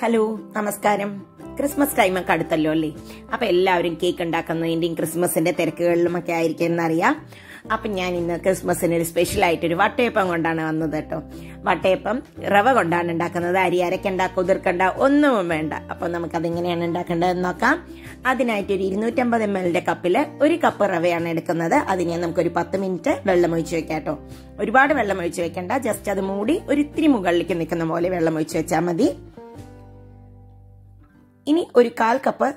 Hello, നമസ്കാരം. Christmas ടൈമൊക്കെ അടുത്തല്ലോ അല്ലേ? അപ്പൊ എല്ലാവരും കേക്ക് ഉണ്ടാക്കുന്നതിന്റെയും ക്രിസ്മസിന്റെ തിരക്കുകളിലുമൊക്കെ ആയിരിക്കും എന്നറിയാം. അപ്പൊ ഞാൻ ഇന്ന് ക്രിസ്മസിന് ഒരു സ്പെഷ്യൽ ആയിട്ടൊരു വട്ടയപ്പം കൊണ്ടാണ് വന്നത് കേട്ടോ. വട്ടയപ്പം റവ കൊണ്ടാണ് ഉണ്ടാക്കുന്നത്. അരി അരക്കണ്ട, കുതിർക്കണ്ട, ഒന്നും വേണ്ട. അപ്പൊ നമുക്കതെങ്ങനെയാണ് ഉണ്ടാക്കേണ്ടതെന്ന് നോക്കാം. അതിനായിട്ട് ഒരു 250 ml കപ്പില് 1 കപ്പ് റവയാണ് എടുക്കുന്നത്. അതിനെ നമുക്കൊരു 10 മിനിറ്റ് വെള്ളം ഒഴിച്ച് വെക്കാം കേട്ടോ. ഒരുപാട് വെള്ളം ഒഴിച്ച് വെക്കണ്ട, ജസ്റ്റ് അത് മൂടി ഒരു ഇത്തിരി മുകളിലേക്ക് നിൽക്കുന്ന പോലെ വെള്ളം ഒഴിച്ച് വെച്ചാൽ മതി. ഇനി ഒരു 1/4 കപ്പ്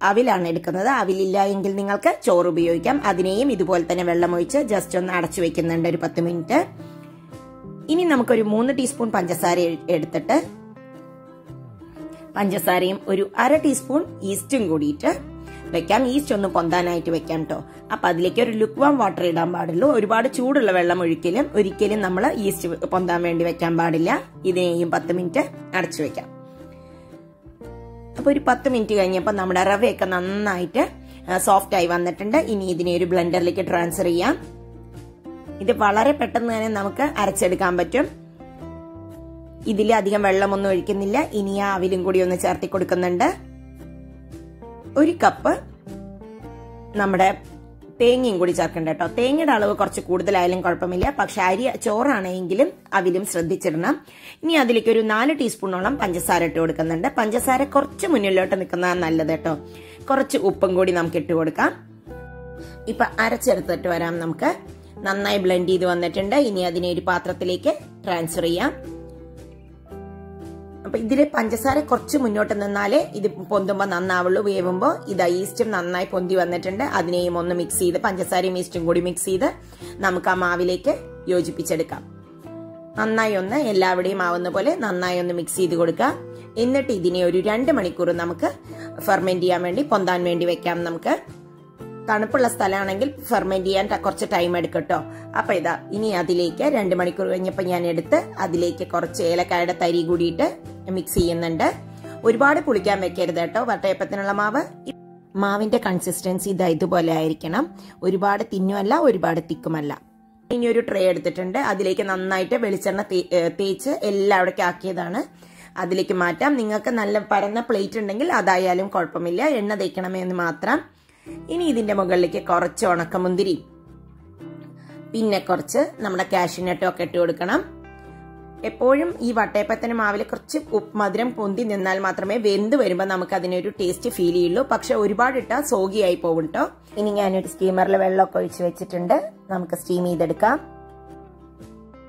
അവിലാണ് എടുക്കുന്നത്. അവിലില്ല എങ്കിൽ നിങ്ങൾക്ക് ചോറ് ഉപയോഗിക്കാം. അതിനെയും ഇതുപോലെ തന്നെ വെള്ളം ഒഴിച്ച് ജസ്റ്റ് ഒന്ന് അടച്ചു വെക്കുന്നുണ്ട് ഒരു 10 മിനിറ്റ്. ഇനി നമുക്കൊരു 3 ടീസ്പൂൺ പഞ്ചസാര എടുത്തിട്ട് പഞ്ചസാരയും ഒരു 1/2 ടീസ്പൂൺ ഈസ്റ്റും കൂടിയിട്ട് വെക്കാം. ഈസ്റ്റ് ഒന്ന് പൊന്താനായിട്ട് വെക്കാം കേട്ടോ. അപ്പൊ അതിലേക്ക് ഒരു ലുക്ക് വാം വാട്ടർ ഇടാൻ പാടുള്ളൂ. ഒരുപാട് ചൂടുള്ള വെള്ളം ഒരിക്കലും നമ്മൾ ഈസ്റ്റ് പൊന്താൻ വേണ്ടി വെക്കാൻ പാടില്ല. ഇതിനെയും 10 മിനിറ്റ് അടച്ചു വെക്കാം. അപ്പൊ ഒരു 10 മിനിറ്റ് കഴിഞ്ഞപ്പോൾ നമ്മുടെ റവയൊക്കെ നന്നായിട്ട് സോഫ്റ്റ് ആയി വന്നിട്ടുണ്ട്. ഇനി ഇതിനെ ഒരു ബ്ലെൻഡറിലേക്ക് ട്രാൻസ്ഫർ ചെയ്യാം. ഇത് വളരെ പെട്ടെന്ന് തന്നെ നമുക്ക് അരച്ചെടുക്കാൻ പറ്റും. ഇതിൽ അധികം വെള്ളമൊന്നും ഒഴിക്കുന്നില്ല. ഇനി ആ അവിലും കൂടി ഒന്ന് ചേർത്തി കൊടുക്കുന്നുണ്ട്. 1 കപ്പ് നമ്മുടെ തേങ്ങയും കൂടി ചേർക്കണ്ട കേട്ടോ. തേങ്ങയുടെ അളവ് കുറച്ച് കൂടുതലായാലും കുഴപ്പമില്ല. പക്ഷെ ചോറാണെങ്കിലും അവിലും ശ്രദ്ധിച്ചിടണം. ഇനി അതിലേക്ക് ഒരു 4 ടീസ്പൂണോളം പഞ്ചസാര ഇട്ട് കൊടുക്കുന്നുണ്ട്. പഞ്ചസാര കുറച്ച് മുന്നിലോട്ട് നിൽക്കുന്നതാണ് നല്ലത് കേട്ടോ. കുറച്ച് ഉപ്പും കൂടി നമുക്ക് ഇട്ട് കൊടുക്കാം. ഇപ്പൊ അരച്ചെടുത്തിട്ട് വരാം. നമുക്ക് നന്നായി ബ്ലെൻഡ് ചെയ്ത് വന്നിട്ടുണ്ട്. ഇനി അതിനെ ഒരു പാത്രത്തിലേക്ക് ട്രാൻസ്ഫർ ചെയ്യാം. അപ്പൊ ഇതില് പഞ്ചസാര കുറച്ച് മുന്നോട്ട് നിന്നാലേ ഇത് പൊന്തുമ്പോ നന്നാവുള്ളൂ. വേവുമ്പോ ഇതാ ഈസ്റ്റും നന്നായി പൊന്തി വന്നിട്ടുണ്ട്. അതിനെയും ഒന്ന് മിക്സ് ചെയ്ത് പഞ്ചസാരയും ഈസ്റ്റും കൂടി മിക്സ് ചെയ്ത് നമുക്ക് ആ മാവിലേക്ക് യോജിപ്പിച്ചെടുക്കാം. നന്നായി ഒന്ന് എല്ലാവിടെയും ആവുന്ന പോലെ നന്നായി ഒന്ന് മിക്സ് ചെയ്ത് കൊടുക്കാം. എന്നിട്ട് ഇതിനെ ഒരു 2 മണിക്കൂർ നമുക്ക് ഫെർമെന്റ് ചെയ്യാൻ വേണ്ടി പൊന്താൻ വേണ്ടി വെക്കാം. നമുക്ക് തണുപ്പുള്ള സ്ഥലമാണെങ്കിൽ ഫെർമെന്റ് ചെയ്യാൻ കുറച്ച് ടൈം എടുക്കട്ടോ. അപ്പൊ ഇതാ ഇനി അതിലേക്ക് 2 മണിക്കൂർ കഴിഞ്ഞപ്പോ ഞാൻ എടുത്ത് അതിലേക്ക് കുറച്ച് ഏലക്കായുടെ തരി കൂടിയിട്ട് മിക്സ് ചെയ്യുന്നുണ്ട്. ഒരുപാട് പുളിക്കാൻ വെക്കരുത് കേട്ടോ. വട്ടയപ്പത്തിനുള്ള മാവിന്റെ കൺസിസ്റ്റൻസി ഇതാ ഇതുപോലെ ആയിരിക്കണം. ഒരുപാട് തിന്നുമല്ല, ഒരുപാട് തിക്കുമല്ല. ഇനി ഒരു ട്രേ എടുത്തിട്ടുണ്ട്. അതിലേക്ക് നന്നായിട്ട് വെളിച്ചെണ്ണ തേച്ച് എല്ലാവിടേക്കും ആക്കിയതാണ്. അതിലേക്ക് മാറ്റാം. നിങ്ങൾക്ക് നല്ല പരന്ന പ്ലേറ്റ് ഉണ്ടെങ്കിൽ അതായാലും കുഴപ്പമില്ല. എണ്ണ തേക്കണമേ എന്ന് മാത്രം. ഇനി ഇതിന്റെ മുകളിലേക്ക് കുറച്ച് ഉണക്കമുന്തിരി, പിന്നെ കുറച്ച് നമ്മുടെ കാഷ്യൂനട്ടും ഒക്കെ ഇട്ട് കൊടുക്കണം. എപ്പോഴും ഈ വട്ടയപ്പത്തിന് മാവിൽ കുറച്ച് മധുരം പൊന്തി നിന്നാൽ മാത്രമേ വെന്ത് വരുമ്പോൾ നമുക്ക് അതിനൊരു ടേസ്റ്റ് ഫീൽ ചെയ്യുള്ളൂ. പക്ഷെ ഒരുപാട് ഇട്ടാൽ സോഗിയായി പോകും കേട്ടോ. ഇനി ഞാനൊരു സ്റ്റീമറിൽ വെള്ളമൊക്കെ ഒഴിച്ച് വെച്ചിട്ടുണ്ട്. നമുക്ക് സ്റ്റീം ചെയ്തെടുക്കാം.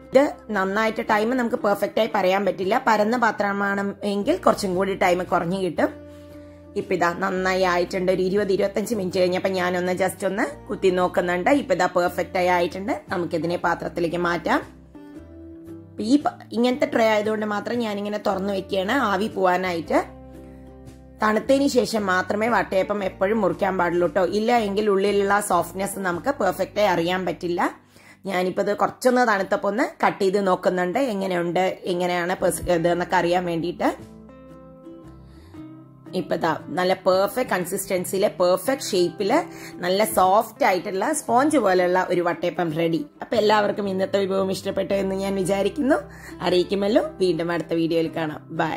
ഇത് നന്നായിട്ട് ടൈം നമുക്ക് പെർഫെക്റ്റ് ആയി പറയാൻ പറ്റില്ല. പരന്ന പാത്രമാണെങ്കിൽ കുറച്ചും കൂടി ടൈം കുറഞ്ഞു കിട്ടും. ഇപ്പൊ ഇതാ നന്നായി ആയിട്ടുണ്ട്. ഒരു 20-25 മിനിറ്റ് കഴിഞ്ഞപ്പോ ഞാനൊന്ന് ജസ്റ്റ് ഒന്ന് കുത്തി നോക്കുന്നുണ്ട്. ഇപ്പൊ ഇതാ പെർഫെക്റ്റ് ആയി ആയിട്ടുണ്ട്. നമുക്കിതിനെ പാത്രത്തിലേക്ക് മാറ്റാം. ഇങ്ങനത്തെ ട്രേ ആയതുകൊണ്ട് മാത്രം ഞാനിങ്ങനെ തുറന്നു വെക്കുകയാണ്, ആവി പോവാനായിട്ട്. തണുത്തതിന് ശേഷം മാത്രമേ വട്ടയപ്പം എപ്പോഴും മുറിക്കാൻ പാടുള്ളൂ കേട്ടോ. ഇല്ല എങ്കിൽ ഉള്ളിലുള്ള സോഫ്റ്റ്നെസ് നമുക്ക് പെർഫെക്റ്റ് ആയി അറിയാൻ പറ്റില്ല. ഞാനിപ്പോ ഇത് കുറച്ചൊന്ന് തണുത്തപ്പോ ഒന്ന് കട്ട് ചെയ്ത് നോക്കുന്നുണ്ട്. എങ്ങനെയാണ് ഇതെന്നൊക്കെ അറിയാൻ വേണ്ടിയിട്ട്. ഇപ്പൊ നല്ല പെർഫെക്റ്റ് കൺസിസ്റ്റൻസിയില്, പെർഫെക്റ്റ് ഷേപ്പില്, നല്ല സോഫ്റ്റ് ആയിട്ടുള്ള സ്പോഞ്ച് പോലെയുള്ള ഒരു വട്ടയപ്പം റെഡി. അപ്പൊ എല്ലാവർക്കും ഇന്നത്തെ വിഭവം ഇഷ്ടപ്പെട്ടു എന്ന് ഞാൻ വിചാരിക്കുന്നു. അറിയിക്കുമല്ലോ. വീണ്ടും അടുത്ത വീഡിയോയിൽ കാണാം. ബൈ.